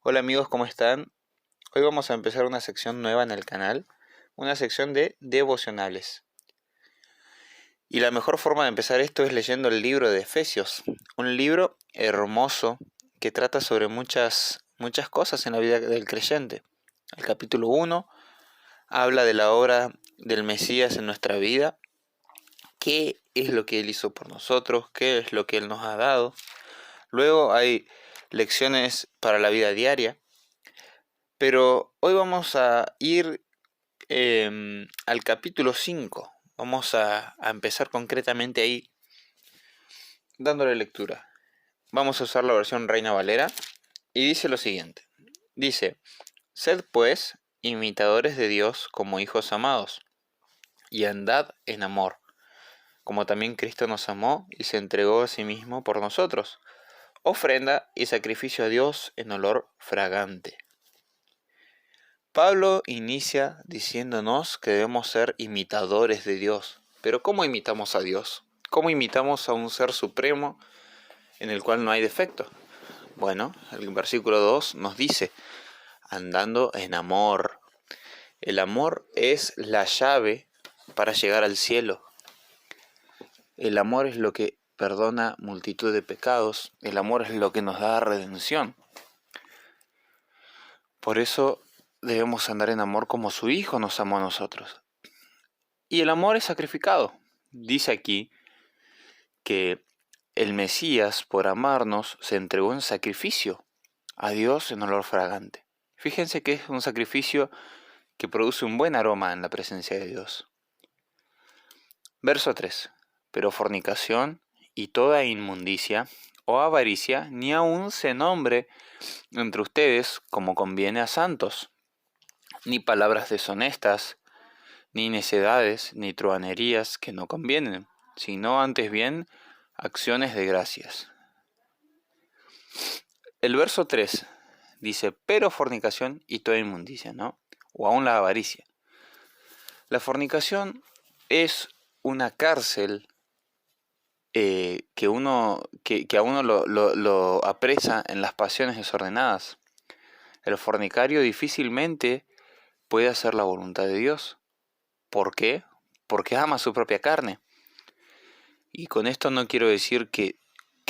Hola amigos, ¿cómo están? Hoy vamos a empezar una sección nueva en el canal, una sección de devocionales. Y la mejor forma de empezar esto es leyendo el libro de Efesios, un libro hermoso que trata sobre muchas cosas en la vida del creyente. El capítulo 1 habla de la obra del Mesías en nuestra vida, qué es lo que Él hizo por nosotros, qué es lo que Él nos ha dado. Luego hay lecciones para la vida diaria, pero hoy vamos a ir al capítulo 5. Vamos a empezar concretamente ahí dándole lectura. Vamos a usar la versión Reina Valera y dice lo siguiente. Dice, sed pues imitadores de Dios como hijos amados y andad en amor, como también Cristo nos amó y se entregó a sí mismo por nosotros, ofrenda y sacrificio a Dios en olor fragante. Pablo inicia diciéndonos que debemos ser imitadores de Dios. Pero ¿cómo imitamos a Dios? ¿Cómo imitamos a un ser supremo en el cual no hay defecto? Bueno, el versículo 2 nos dice, andando en amor. El amor es la llave para llegar al cielo. El amor es lo que perdona multitud de pecados. El amor es lo que nos da redención. Por eso debemos andar en amor como su Hijo nos amó a nosotros. Y el amor es sacrificado. Dice aquí que el Mesías, por amarnos, se entregó en sacrificio a Dios en olor fragante. Fíjense que es un sacrificio que produce un buen aroma en la presencia de Dios. Verso 3. Pero fornicación y toda inmundicia o avaricia ni aun se nombre entre ustedes como conviene a santos, ni palabras deshonestas, ni necedades, ni truhanerías que no convienen, sino antes bien acciones de gracias. El verso 3 dice, pero fornicación y toda inmundicia, ¿no? O aún la avaricia. La fornicación es una cárcel que a uno lo apresa en las pasiones desordenadas. El fornicario difícilmente puede hacer la voluntad de Dios. ¿Por qué? Porque ama su propia carne. Y con esto no quiero decir que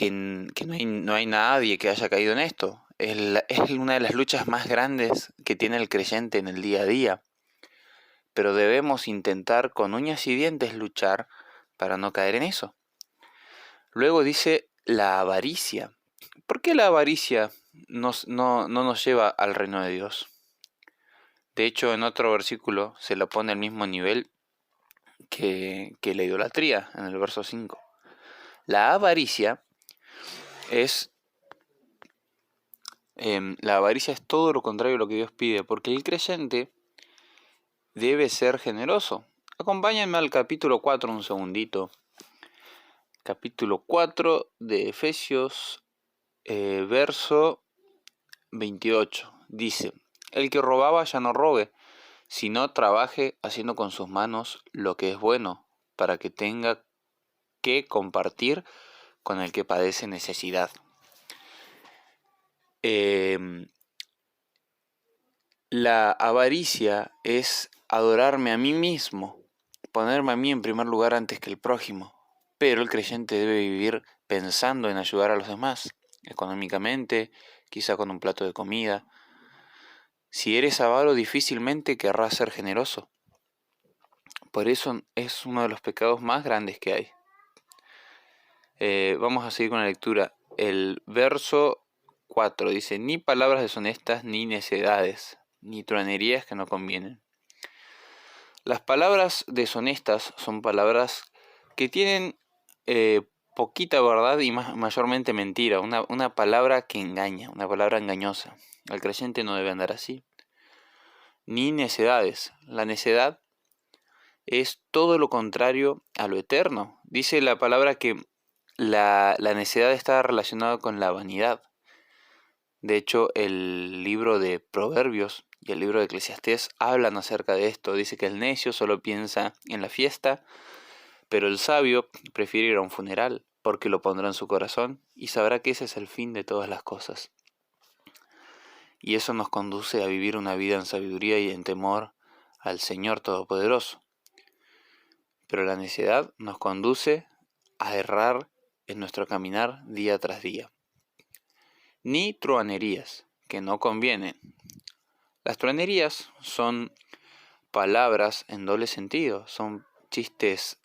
no hay nadie que haya caído en esto. Es una de las luchas más grandes que tiene el creyente en el día a día. Pero debemos intentar con uñas y dientes luchar para no caer en eso. Luego dice la avaricia. ¿Por qué la avaricia no nos lleva al reino de Dios? De hecho, en otro versículo se lo pone al mismo nivel que la idolatría, en el verso 5. La avaricia es todo lo contrario a lo que Dios pide, porque el creyente debe ser generoso. Acompáñenme al capítulo 4 un segundito. Capítulo 4 de Efesios, verso 28. Dice, el que robaba ya no robe, sino trabaje haciendo con sus manos lo que es bueno, para que tenga que compartir con el que padece necesidad. La avaricia es adorarme a mí mismo, ponerme a mí en primer lugar antes que el prójimo. Pero el creyente debe vivir pensando en ayudar a los demás, económicamente, quizá con un plato de comida. Si eres avaro, difícilmente querrás ser generoso. Por eso es uno de los pecados más grandes que hay. Vamos a seguir con la lectura. El verso 4 dice, ni palabras deshonestas, ni necedades, ni truhanerías que no convienen. Las palabras deshonestas son palabras que tienen poquita verdad y mayormente mentira, una palabra que engaña, una palabra engañosa. El creyente no debe andar así. Ni necedades. La necedad es todo lo contrario a lo eterno. Dice la palabra que la necedad está relacionada con la vanidad. De hecho, el libro de Proverbios y el libro de Eclesiastés hablan acerca de esto. Dice que el necio solo piensa en la fiesta, pero el sabio prefiere ir a un funeral, porque lo pondrá en su corazón y sabrá que ese es el fin de todas las cosas. y eso nos conduce a vivir una vida en sabiduría y en temor al Señor Todopoderoso. Pero la necedad nos conduce a errar en nuestro caminar día tras día. Ni truhanerías, que no convienen. Las truhanerías son palabras en doble sentido, son chistes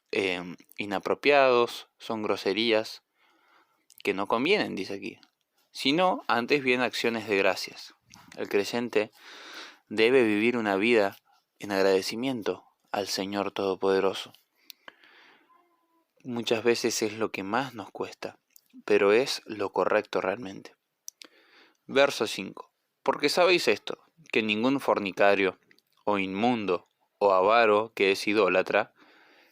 inapropiados, son groserías que no convienen, dice aquí, sino antes bien acciones de gracias. El creyente debe vivir una vida en agradecimiento al Señor Todopoderoso. Muchas veces es lo que más nos cuesta, pero es lo correcto realmente. Verso 5. Porque sabéis esto, que ningún fornicario, o inmundo, o avaro que es idólatra,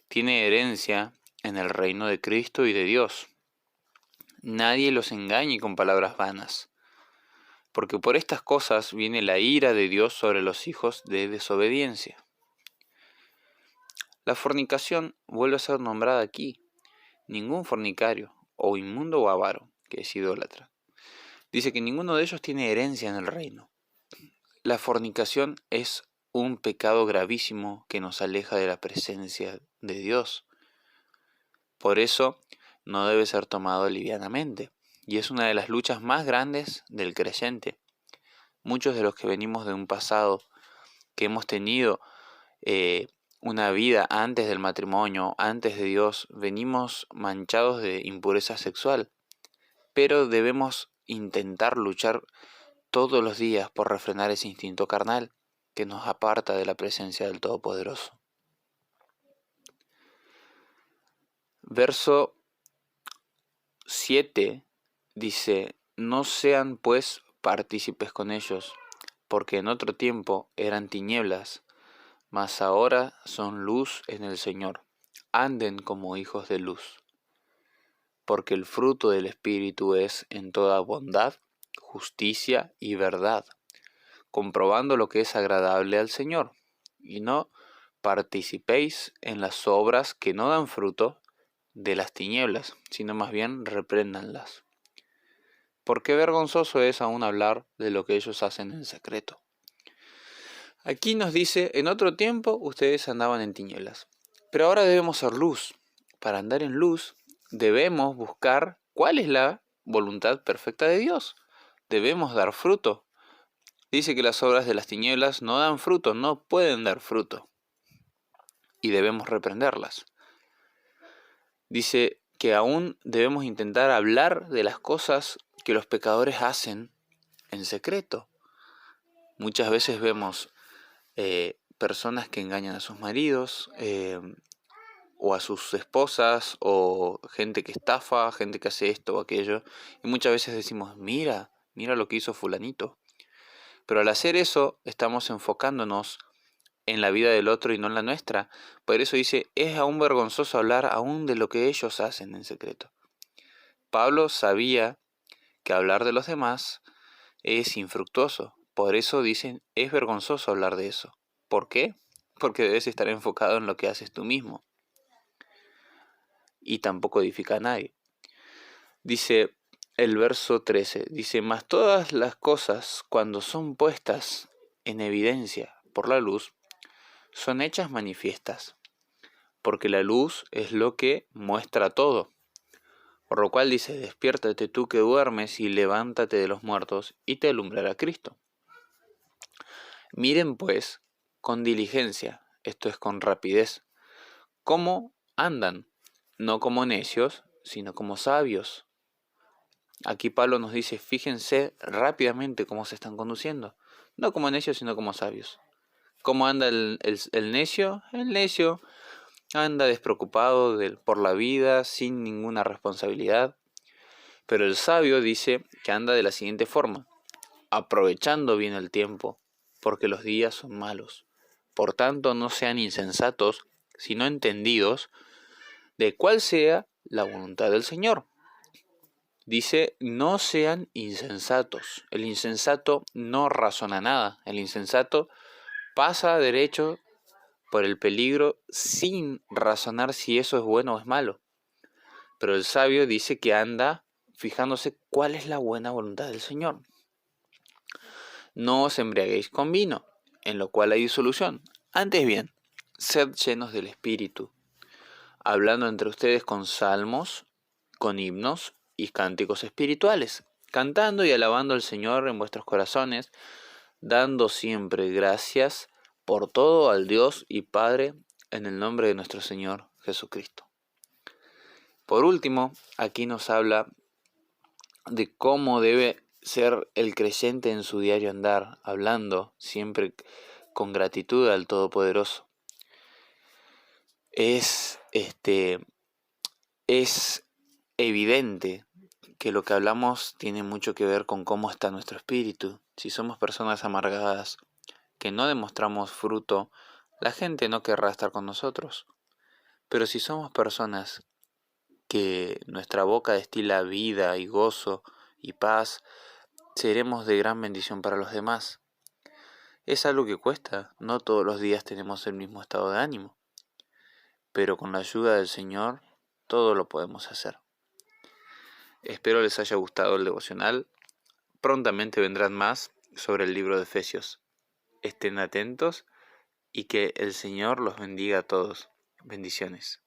tiene herencia en el reino de Cristo y de Dios. Nadie los engañe con palabras vanas, porque por estas cosas viene la ira de Dios sobre los hijos de desobediencia. La fornicación vuelve a ser nombrada aquí. Ningún fornicario, o inmundo o avaro, que es idólatra. Dice que ninguno de ellos tiene herencia en el reino. La fornicación es un pecado gravísimo que nos aleja de la presencia de Dios. Por eso no debe ser tomado livianamente, y es una de las luchas más grandes del creyente. Muchos de los que venimos de un pasado, que hemos tenido una vida antes del matrimonio, antes de Dios, venimos manchados de impureza sexual, pero debemos intentar luchar todos los días por refrenar ese instinto carnal que nos aparta de la presencia del Todopoderoso. Verso 7 dice: no sean pues partícipes con ellos, porque en otro tiempo eran tinieblas, mas ahora son luz en el Señor. Anden como hijos de luz. Porque el fruto del Espíritu es en toda bondad, justicia y verdad, comprobando lo que es agradable al Señor, y no participéis en las obras que no dan fruto de las tinieblas, sino más bien repréndanlas. Porque vergonzoso es aún hablar de lo que ellos hacen en secreto. Aquí nos dice, en otro tiempo ustedes andaban en tinieblas, pero ahora debemos ser luz. Para andar en luz debemos buscar cuál es la voluntad perfecta de Dios. Debemos dar fruto. Dice que las obras de las tinieblas no dan fruto, no pueden dar fruto, y debemos reprenderlas. Dice que aún debemos intentar hablar de las cosas que los pecadores hacen en secreto. Muchas veces vemos personas que engañan a sus maridos, o a sus esposas, o gente que estafa, gente que hace esto o aquello, y muchas veces decimos, mira lo que hizo fulanito. Pero al hacer eso estamos enfocándonos en la vida del otro y no en la nuestra. Por eso dice, es aún vergonzoso hablar aún de lo que ellos hacen en secreto. Pablo sabía que hablar de los demás es infructuoso. Por eso dicen, es vergonzoso hablar de eso. ¿Por qué? Porque debes estar enfocado en lo que haces tú mismo. Y tampoco edifica a nadie. Dice el verso 13, dice, mas todas las cosas cuando son puestas en evidencia por la luz, son hechas manifiestas, porque la luz es lo que muestra todo. Por lo cual dice, despiértate tú que duermes y levántate de los muertos y te alumbrará Cristo. Miren pues con diligencia, esto es con rapidez, cómo andan, no como necios, sino como sabios. Aquí Pablo nos dice, fíjense rápidamente cómo se están conduciendo, no como necios, sino como sabios. ¿Cómo anda el necio? El necio anda despreocupado por la vida, sin ninguna responsabilidad. Pero el sabio dice que anda de la siguiente forma, aprovechando bien el tiempo, porque los días son malos. Por tanto, no sean insensatos, sino entendidos de cuál sea la voluntad del Señor. Dice, no sean insensatos. El insensato no razona nada. El insensato pasa derecho por el peligro sin razonar si eso es bueno o es malo. Pero el sabio dice que anda fijándose cuál es la buena voluntad del Señor. No os embriaguéis con vino, en lo cual hay disolución. Antes bien, sed llenos del Espíritu, hablando entre ustedes con salmos, con himnos y cánticos espirituales, cantando y alabando al Señor en vuestros corazones, dando siempre gracias por todo al Dios y Padre en el nombre de nuestro Señor Jesucristo. Por último, aquí nos habla de cómo debe ser el creyente en su diario andar, hablando siempre con gratitud al Todopoderoso. Es evidente que lo que hablamos tiene mucho que ver con cómo está nuestro espíritu. Si somos personas amargadas, que no demostramos fruto, la gente no querrá estar con nosotros. Pero si somos personas que nuestra boca destila vida y gozo y paz, seremos de gran bendición para los demás. Es algo que cuesta, no todos los días tenemos el mismo estado de ánimo, pero con la ayuda del Señor todo lo podemos hacer. Espero les haya gustado el devocional. Prontamente vendrán más sobre el libro de Efesios. Estén atentos y que el Señor los bendiga a todos. Bendiciones.